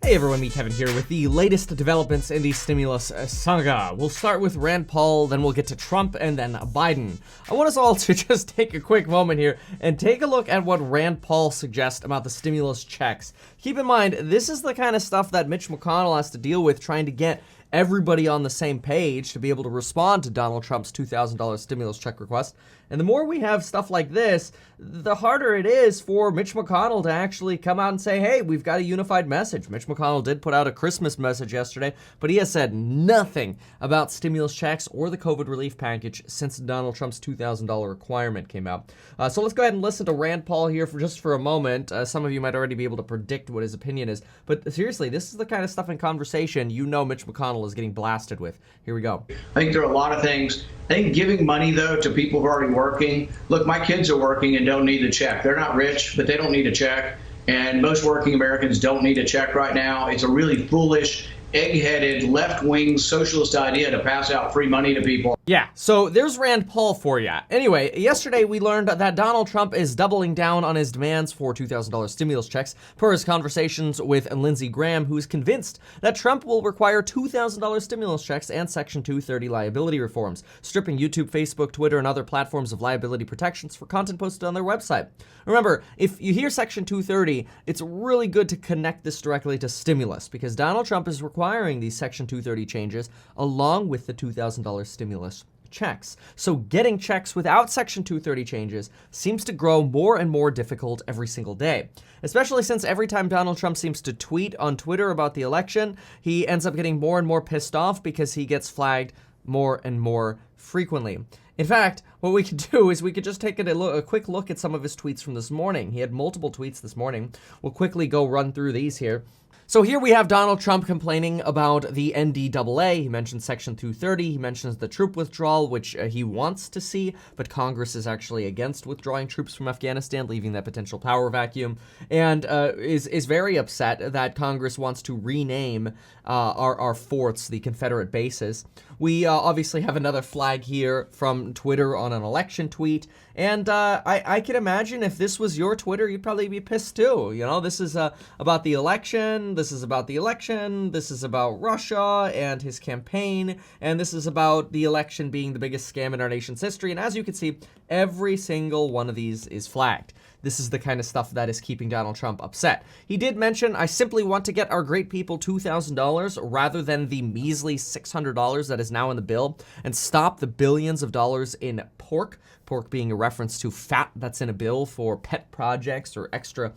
Hey everyone, me Kevin here with the latest developments in the stimulus saga. We'll start with Rand Paul, then we'll get to Trump, and then Biden. I want us all to just take a quick moment here and take a look at what Rand Paul suggests about the stimulus checks. Keep in mind, this is the kind of stuff that Mitch McConnell has to deal with, trying to get everybody on the same page to be able to respond to Donald Trump's $2,000 stimulus check request. And the more we have stuff like this, the harder it is for Mitch McConnell to actually come out and say, hey, we've got a unified message. Mitch McConnell did put out a Christmas message yesterday, but he has said nothing about stimulus checks or the COVID relief package since Donald Trump's $2,000 requirement came out. So let's go ahead and listen to Rand Paul here for a moment. Some of you might already be able to predict what his opinion is, but seriously, this is the kind of stuff in conversation you know Mitch McConnell is getting blasted with. Here we go. I think there are a lot of things. I think giving money, though, to people who are already working. Look, my kids are working and don't need a check. They're not rich, but they don't need a check. And most working Americans don't need a check right now. It's a really foolish, egg-headed, left-wing socialist idea to pass out free money to people. Yeah, so there's Rand Paul for you. Anyway, yesterday we learned that Donald Trump is doubling down on his demands for $2,000 stimulus checks per his conversations with Lindsey Graham, who's convinced that Trump will require $2,000 stimulus checks and Section 230 liability reforms, stripping YouTube, Facebook, Twitter, and other platforms of liability protections for content posted on their website. Remember, if you hear Section 230, it's really good to connect this directly to stimulus, because Donald Trump is requiring these Section 230 changes along with the $2,000 stimulus checks. So getting checks without Section 230 changes seems to grow more and more difficult every single day, especially since every time Donald Trump seems to tweet on Twitter about the election, he ends up getting more and more pissed off because he gets flagged more and more frequently. In fact, what we could do is we could just take a quick look at some of his tweets from this morning. He had multiple tweets this morning. We'll quickly go run through these here. So here we have Donald Trump complaining about the NDAA. He mentions Section 230. He mentions the troop withdrawal, which he wants to see, but Congress is actually against withdrawing troops from Afghanistan, leaving that potential power vacuum, and is very upset that Congress wants to rename our forts, the Confederate bases. We obviously have another flag here from Twitter on an election tweet, and I can imagine if this was your Twitter, you'd probably be pissed too. You know, this is about the election, this is about the election, this is about Russia and his campaign, and this is about the election being the biggest scam in our nation's history, and as you can see, every single one of these is flagged. This is the kind of stuff that is keeping Donald Trump upset. He did mention, I simply want to get our great people $2,000 rather than the measly $600 that is now in the bill, and stop the billions of dollars in pork being a reference to fat that's in a bill for pet projects or extra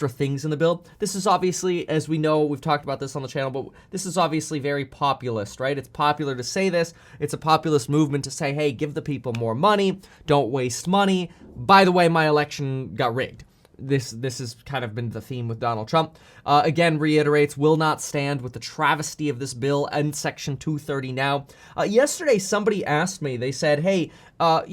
things in the bill. This is obviously, as we know, we've talked about this on the channel, but this is obviously very populist, right? It's popular to say this. It's a populist movement to say, hey, give the people more money, don't waste money. By the way, my election got rigged. This has kind of been the theme with Donald Trump. Again, reiterates, will not stand with the travesty of this bill and Section 230 now. Yesterday, somebody asked me, they said, hey, how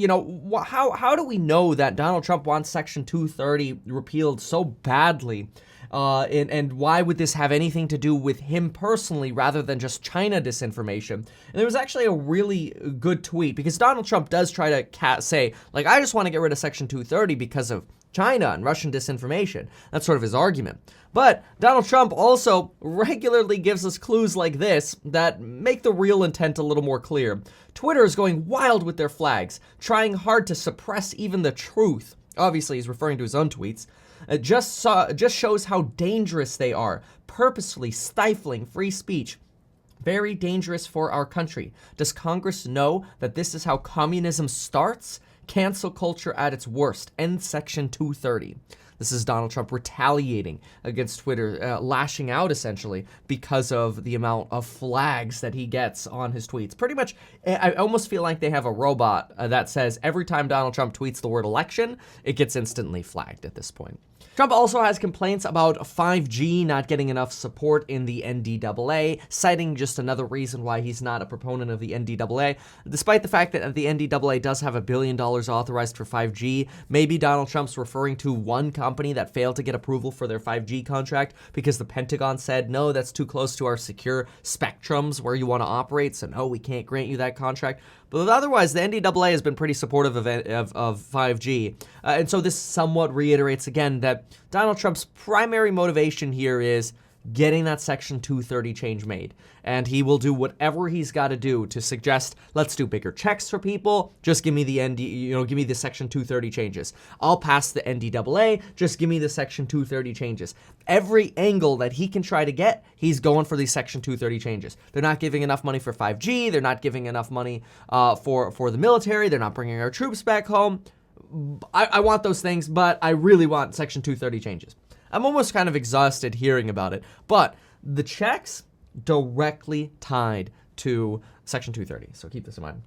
do we know that Donald Trump wants Section 230 repealed so badly? And why would this have anything to do with him personally rather than just China disinformation? And there was actually a really good tweet, because Donald Trump does try to say, like, I just want to get rid of Section 230 because of China and Russian disinformation. That's sort of his argument. But Donald Trump also regularly gives us clues like this that make the real intent a little more clear. Twitter is going wild with their flags, trying hard to suppress even the truth. Obviously, he's referring to his own tweets. It just shows how dangerous they are, purposefully stifling free speech. Very dangerous for our country. Does Congress know that this is how communism starts? Cancel culture at its worst. End Section 230. This is Donald Trump retaliating against Twitter, lashing out essentially because of the amount of flags that he gets on his tweets. Pretty much, I almost feel like they have a robot that says every time Donald Trump tweets the word election, it gets instantly flagged at this point. Trump also has complaints about 5G not getting enough support in the NDAA, citing just another reason why he's not a proponent of the NDAA. Despite the fact that the NDAA does have $1 billion authorized for 5G, maybe Donald Trump's referring to one company that failed to get approval for their 5G contract because the Pentagon said, no, that's too close to our secure spectrums where you want to operate, so no, we can't grant you that contract. But otherwise, the NDAA has been pretty supportive of 5G. And so this somewhat reiterates again that Donald Trump's primary motivation here is getting that Section 230 change made. And he will do whatever he's got to do to suggest, let's do bigger checks for people. Just give me the give me the Section 230 changes. I'll pass the NDAA. Just give me the Section 230 changes. Every angle that he can try to get, he's going for these Section 230 changes. They're not giving enough money for 5G. They're not giving enough money for the military. They're not bringing our troops back home. I want those things, but I really want Section 230 changes. I'm almost kind of exhausted hearing about it, but the checks directly tied to Section 230, so keep this in mind.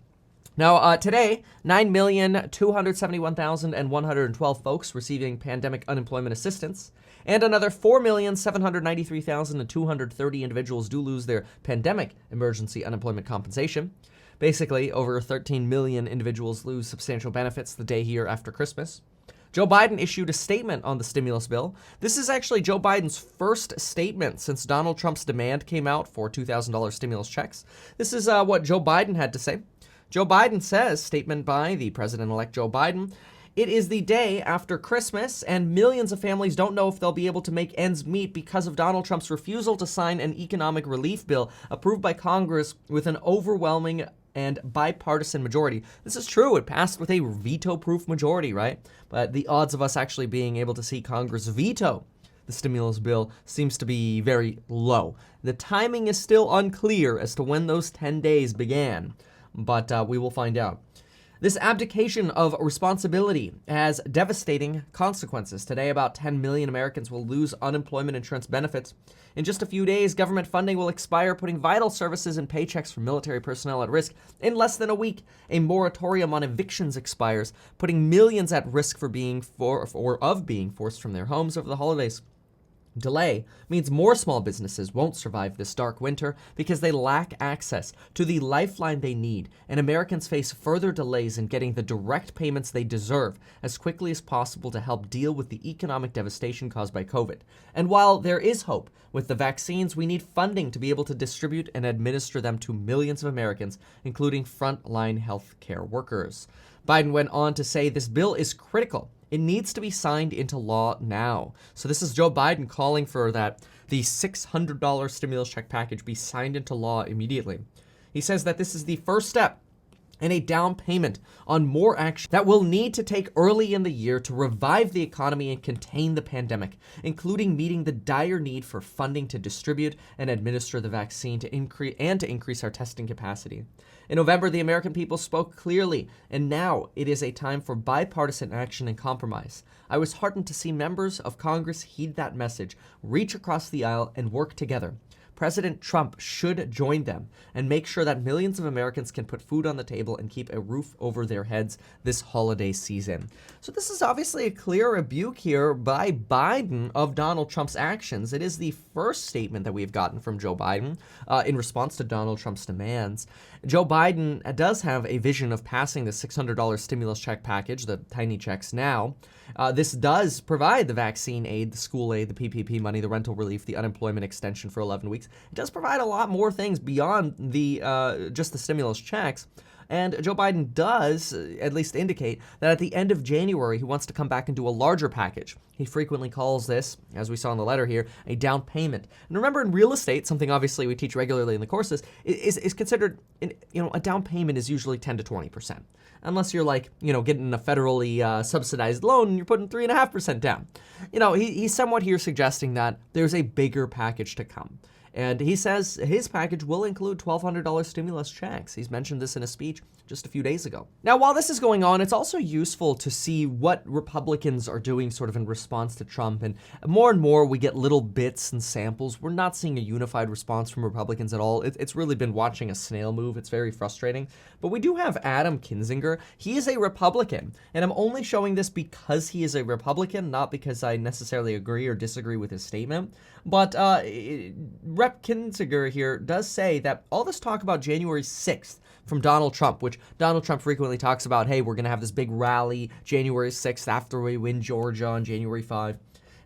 Now, today, 9,271,112 folks receiving pandemic unemployment assistance, and another 4,793,230 individuals do lose their pandemic emergency unemployment compensation. Basically, over 13 million individuals lose substantial benefits the day here after Christmas. Joe Biden issued a statement on the stimulus bill. This is actually Joe Biden's first statement since Donald Trump's demand came out for $2,000 stimulus checks. This is what Joe Biden had to say. Joe Biden says, statement by the President-elect Joe Biden, "It is the day after Christmas, and millions of families don't know if they'll be able to make ends meet because of Donald Trump's refusal to sign an economic relief bill approved by Congress with an overwhelming and bipartisan majority." This is true. It passed with a veto-proof majority, right? But the odds of us actually being able to see Congress veto the stimulus bill seems to be very low. The timing is still unclear as to when those 10 days began, but we will find out. This abdication of responsibility has devastating consequences. Today, about 10 million Americans will lose unemployment insurance benefits. In just a few days, government funding will expire, putting vital services and paychecks for military personnel at risk. In less than a week, a moratorium on evictions expires, putting millions at risk of being forced from their homes over the holidays. Delay means more small businesses won't survive this dark winter because they lack access to the lifeline they need, and Americans face further delays in getting the direct payments they deserve as quickly as possible to help deal with the economic devastation caused by COVID. And while there is hope with the vaccines, we need funding to be able to distribute and administer them to millions of Americans, including frontline healthcare workers. Biden went on to say this bill is critical. It needs to be signed into law now. So this is Joe Biden calling for that the $600 stimulus check package be signed into law immediately. He says that this is the first step in a down payment on more action that we'll need to take early in the year to revive the economy and contain the pandemic, including meeting the dire need for funding to distribute and administer the vaccine to increase our testing capacity. In November, the American people spoke clearly, and now it is a time for bipartisan action and compromise. I was heartened to see members of Congress heed that message, reach across the aisle, and work together. President Trump should join them and make sure that millions of Americans can put food on the table and keep a roof over their heads this holiday season. So this is obviously a clear rebuke here by Biden of Donald Trump's actions. It is the first statement that we've gotten from Joe Biden in response to Donald Trump's demands. Joe Biden does have a vision of passing the $600 stimulus check package, the tiny checks now. This does provide the vaccine aid, the school aid, the PPP money, the rental relief, the unemployment extension for 11 weeks. It does provide a lot more things beyond the just the stimulus checks. And Joe Biden does at least indicate that at the end of January, he wants to come back and do a larger package. He frequently calls this, as we saw in the letter here, a down payment. And remember, in real estate, something obviously we teach regularly in the courses, is considered, a down payment is usually 10 to 20%. Unless you're getting a federally subsidized loan and you're putting 3.5% down. He's somewhat here suggesting that there's a bigger package to come. And he says his package will include $1,200 stimulus checks. He's mentioned this in a speech just a few days ago. Now, while this is going on, it's also useful to see what Republicans are doing sort of in response to Trump. And more we get little bits and samples. We're not seeing a unified response from Republicans at all. It's really been watching a snail move. It's very frustrating. But we do have Adam Kinzinger. He is a Republican. And I'm only showing this because he is a Republican, not because I necessarily agree or disagree with his statement. But Rep. Kinzinger here does say that all this talk about January 6th from Donald Trump, which Donald Trump frequently talks about, hey, we're going to have this big rally January 6th after we win Georgia on January 5.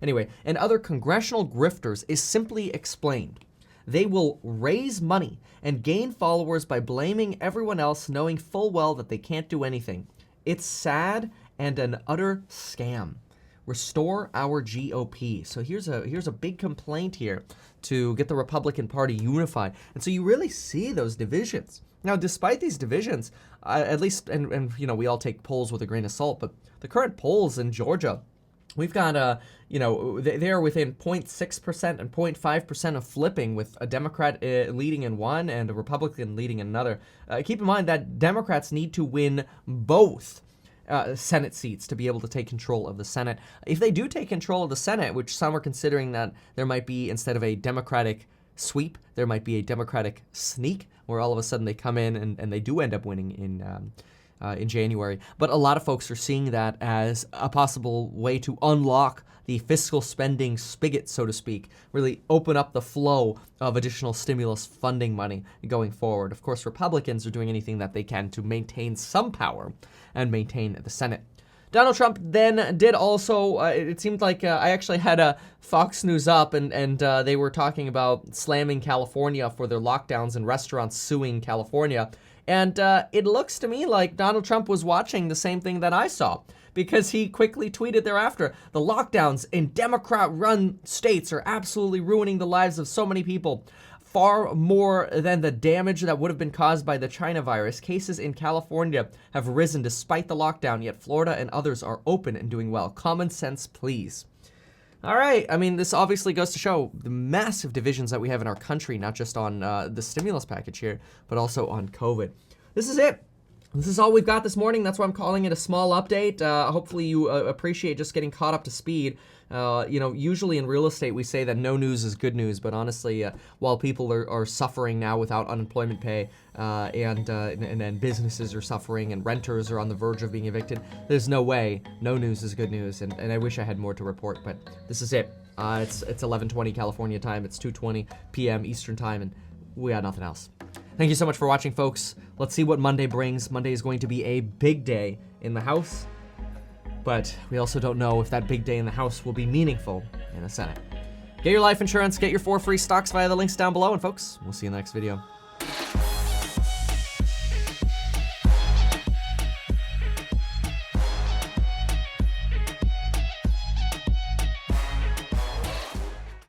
Anyway, and other congressional grifters is simply explained. They will raise money and gain followers by blaming everyone else, knowing full well that they can't do anything. It's sad and an utter scam. restore our GOP. So here's a big complaint here to get the Republican Party unified. And so you really see those divisions. Now, despite these divisions, at least, and you know, we all take polls with a grain of salt, but the current polls in Georgia, we've got, you know, they're within 0.6% and 0.5% of flipping, with a Democrat leading in one and a Republican leading in another. Keep in mind that Democrats need to win both Senate seats to be able to take control of the Senate. If they do take control of the Senate, which some are considering that there might be, instead of a Democratic sweep, there might be a Democratic sneak, where all of a sudden they come in and they do end up winning in January. But a lot of folks are seeing that as a possible way to unlock the fiscal spending spigot, so to speak, really open up the flow of additional stimulus funding money going forward. Of course, Republicans are doing anything that they can to maintain some power and maintain the Senate. Donald Trump then did also, it seemed like I actually had a Fox News up, and they were talking about slamming California for their lockdowns and restaurants suing California. And it looks to me like Donald Trump was watching the same thing that I saw, because he quickly tweeted thereafter, "The lockdowns in Democrat-run states are absolutely ruining the lives of so many people. Far more than the damage that would have been caused by the China virus, cases in California have risen despite the lockdown, yet Florida and others are open and doing well. Common sense, please." All right. I mean, this obviously goes to show the massive divisions that we have in our country, not just on the stimulus package here, but also on COVID. This is it. This is all we've got this morning. That's why I'm calling it a small update. Hopefully you appreciate just getting caught up to speed. You know, usually in real estate, we say that no news is good news, but honestly, while people are suffering now without unemployment pay, and businesses are suffering and renters are on the verge of being evicted, there's no way no news is good news, and I wish I had more to report, but this is it. It's 11:20 California time, it's 2:20 p.m. Eastern time, and we got nothing else. Thank you so much for watching, folks. Let's see what Monday brings. Monday is going to be a big day in the House, but we also don't know if that big day in the House will be meaningful in the Senate. Get your life insurance, get your 4 free stocks via the links down below, and folks, we'll see you in the next video.